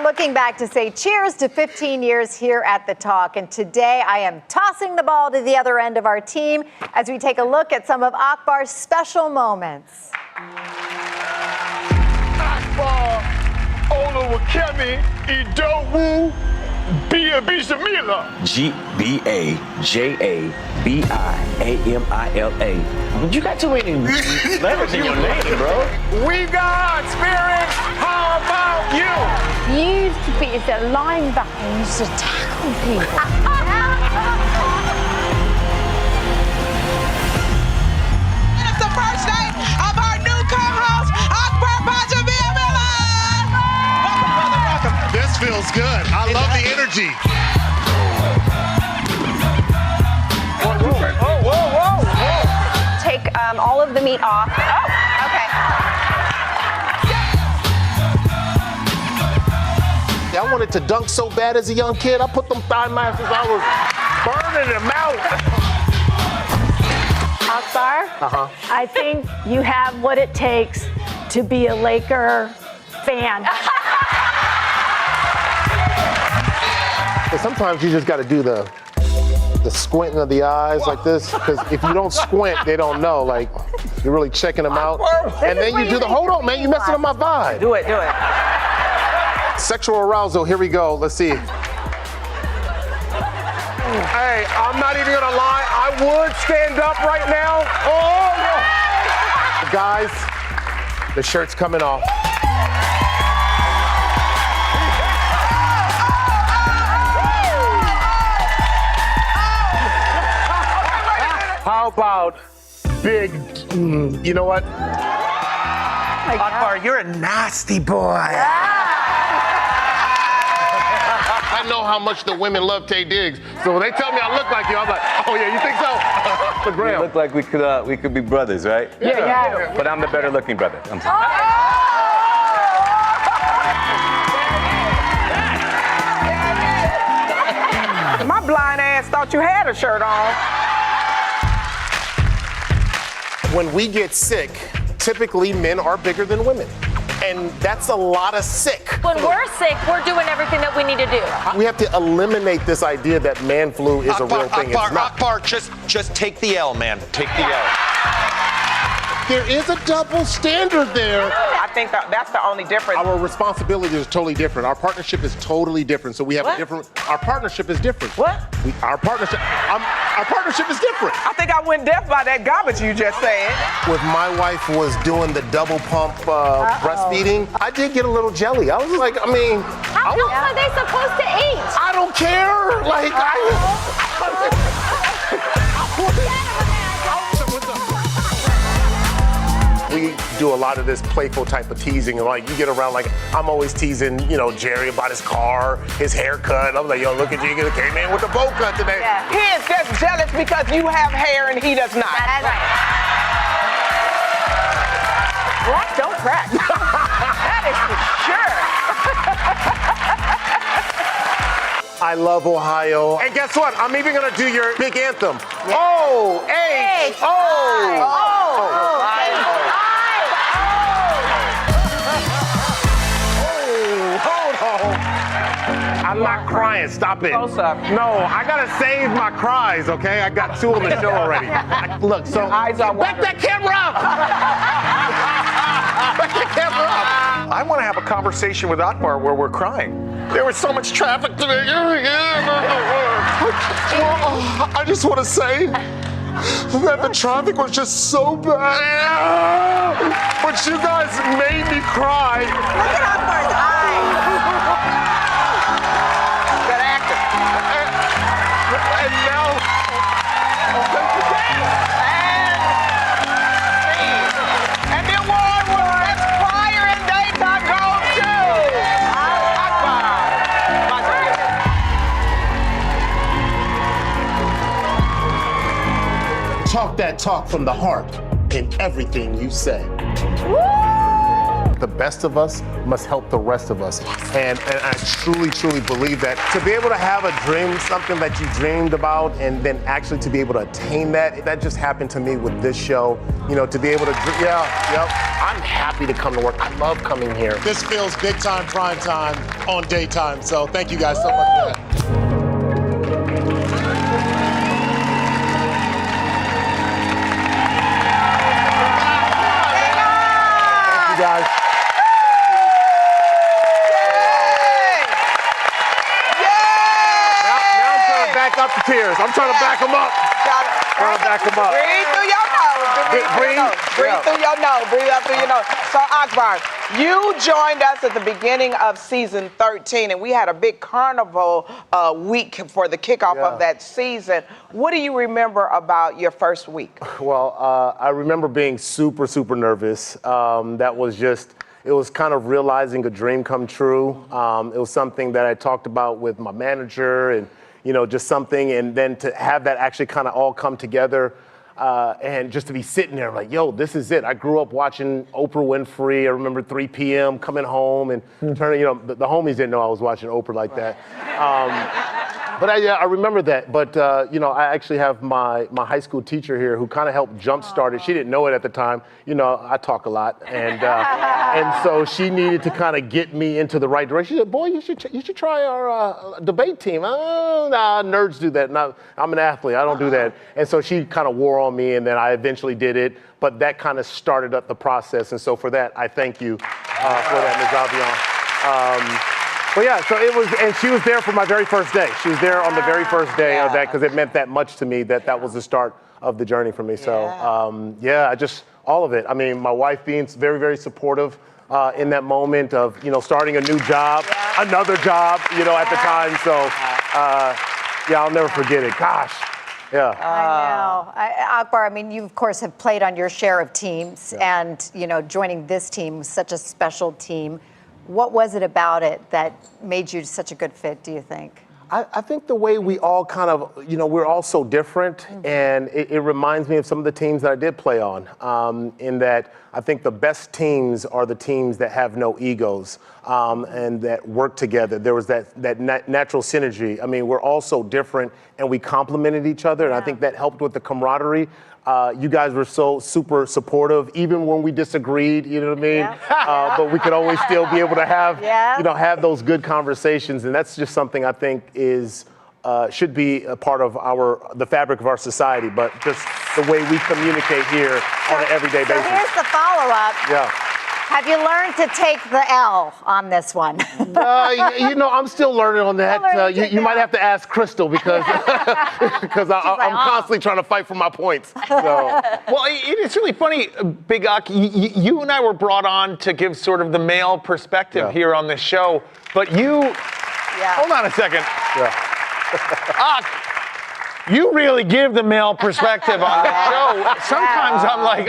looking back to say cheers to 15 years here at The Talk. And today I am tossing the ball to the other end of our team as we take a look at some of Akbar's special moments. Akbar Gbajabiamila Idowu Gbajabiamila. Gbajabiamila. You got too many letters in your name, bro. We got spirit. How about you? You used to be as a linebacker and used to tackle people. It's the first night of our new co-host, Akbar Gbajabiamila. Welcome, brother, welcome. This feels good. I love the energy. Whoa. Take all of the meat off. Oh, okay. I wanted to dunk so bad as a young kid. I put them thigh masses. I was burning them out. Akbar, I think you have what it takes to be a Laker fan. But sometimes you just got to do the squinting of the eyes like this, because if you don't squint, they don't know. Like, you're really checking them out. And then you do the, hold on, man, you're messing up my vibe. Do it. Sexual arousal, here we go. Let's see. Hey, I'm not even gonna lie. I would stand up right now. Oh, Guys, the shirt's coming off. how about big? You know what? Akbar, you're a nasty boy. I know how much the women love Tay Diggs, so when they tell me I look like you, I'm like, oh yeah, you think so? We look like we could be brothers, right? Yeah. But I'm the better looking brother. I'm sorry. My blind ass thought you had a shirt on. When we get sick, typically men are bigger than women. And that's a lot of sick. When we're sick, we're doing everything that we need to do. We have to eliminate this idea that man flu is a real thing. It's not. Akbar, just take the L, man. Take the L. There is a double standard there. I think that's the only difference. Our responsibility is totally different. Our partnership is totally different. So we have a different. Our partnership is different. What? Our partnership is different. I think I went deaf by that garbage you just said. When my wife was doing the double pump breastfeeding, I did get a little jelly. I was like, I mean, How else are they supposed to eat? I don't care. Like, we do a lot of this playful type of teasing, and like you get around, like I'm always teasing, you know, Jerry about his car, his haircut. I'm like, yo, look at you, you came in with the bow cut today. Yeah. He is just jealous because you have hair and he does not. That's right. Black don't crack. That is for sure. I love Ohio. And guess what? I'm even gonna do your big anthem. Yeah. I'm not crying, stop it. Close up. No, I gotta save my cries, okay? I got 2 on the show already. Look, so, eyes are back that camera up! Back that camera up! I want to have a conversation with Akbar where we're crying. There was so much traffic today. I just want to say that the traffic was just so bad. But you guys made me cry. Look at Akbar's eyes. Good actor. And now, and the award was Best Crier in Daytime goes to Akbar. Talk that talk from the heart in everything you say. The best of us must help the rest of us. And I truly, truly believe that to be able to have a dream, something that you dreamed about, and then actually to be able to attain that just happened to me with this show. You know, to be able to, yep. I'm happy to come to work. I love coming here. This feels big time, prime time on daytime. So thank you guys so much for that. Thank you guys. Now I'm trying to back up the tears. I'm trying to back them up. Trying to back them up. Breathe through your nose. Breathe through your nose. Breathe up through your nose. So, Akbar, you joined us at the beginning of season 13, and we had a big carnival week for the kickoff of that season. What do you remember about your first week? Well, I remember being super, super nervous. That was just, it was kind of realizing a dream come true. It was something that I talked about with my manager and, you know, just something, and then to have that actually kind of all come together and just to be sitting there like, yo, this is it. I grew up watching Oprah Winfrey. I remember 3 p.m. coming home and turning, you know, the homies didn't know I was watching Oprah like that. But I remember that. But, you know, I actually have my high school teacher here who kind of helped jumpstart it. She didn't know it at the time. You know, I talk a lot. And so she needed to kind of get me into the right direction. She said, boy, you should try our debate team. Oh, nah, nerds do that. I'm an athlete. I don't do that. And so she kind of wore on me, and then I eventually did it. But that kind of started up the process. And so for that, I thank you for that, Ms. Avion. But yeah, so it was, and she was there for my very first day. She was there on the very first day of that because it meant that much to me that was the start of the journey for me. So yeah, all of it. I mean, my wife being very, very supportive in that moment of, you know, starting a new job, another job, you know, at the time. So yeah, I'll never forget it. Gosh. Yeah. I know. Akbar, I mean, you, of course, have played on your share of teams, and, you know, joining this team was such a special team. What was it about it that made you such a good fit, do you think? I think the way we all kind of, you know, we're all so different, and it reminds me of some of the teams that I did play on, in that I think the best teams are the teams that have no egos and that work together. There was that natural synergy. I mean, we're all so different, and we complemented each other, and I think that helped with the camaraderie. You guys were so super supportive, even when we disagreed, you know what I mean? But we could always still be able to have, you know, have those good conversations. And that's just something I think should be a part of the fabric of our society, but just the way we communicate here on an everyday basis. So here's the follow-up. Yeah. Have you learned to take the L on this one? You know, I'm still learning on that. You might have to ask Crystal because I'm constantly trying to fight for my points. So. Well, it's really funny, Big Ak. You and I were brought on to give sort of the male perspective here on this show, but hold on a second. Ak, you really give the male perspective on the show. Sometimes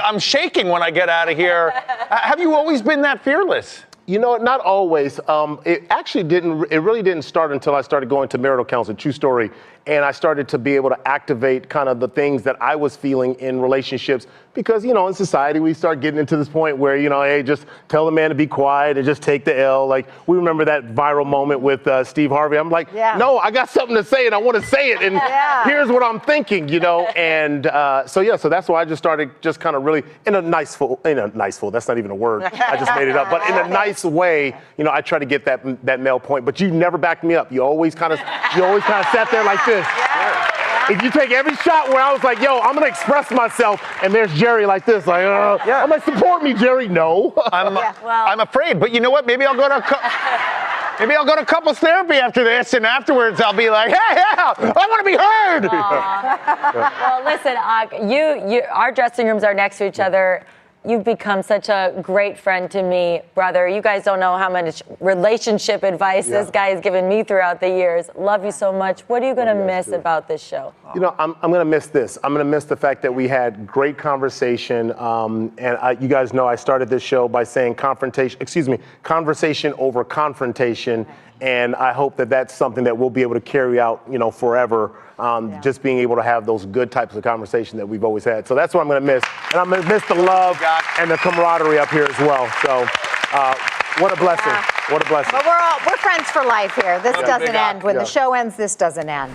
I'm shaking when I get out of here. Have you always been that fearless? You know, not always. It really didn't start until I started going to marital counseling, true story. And I started to be able to activate kind of the things that I was feeling in relationships. Because, you know, in society, we start getting into this point where, you know, hey, just tell the man to be quiet and just take the L. Like, we remember that viral moment with Steve Harvey. I'm like, no, I got something to say and I want to say it. And here's what I'm thinking, you know. And so that's why I just started just kind of really in a niceful, that's not even a word. I just made it up. But in a nice way, you know, I try to get that male point. But you never backed me up. You always kind of sat there like this. If you take every shot where I was like, yo, I'm going to express myself, and there's Jerry like this, like, I'm like, support me, Jerry. No. I'm afraid, but you know what? Maybe I'll go to couples therapy after this, and afterwards I'll be like, hey, I want to be heard. Well, listen, our dressing rooms are next to each other. You've become such a great friend to me, brother. You guys don't know how much relationship advice this guy has given me throughout the years. Love you so much. What are you going to miss about this show? You know, I'm going to miss this. I'm going to miss the fact that we had great conversation. You guys know I started this show by saying conversation over confrontation. And I hope that that's something that we'll be able to carry out, you know, forever. Just being able to have those good types of conversations that we've always had. So that's what I'm going to miss. And I'm going to miss the love and the camaraderie up here as well. So what a blessing. What a blessing. But we're friends for life here. This doesn't end. When the show ends, this doesn't end.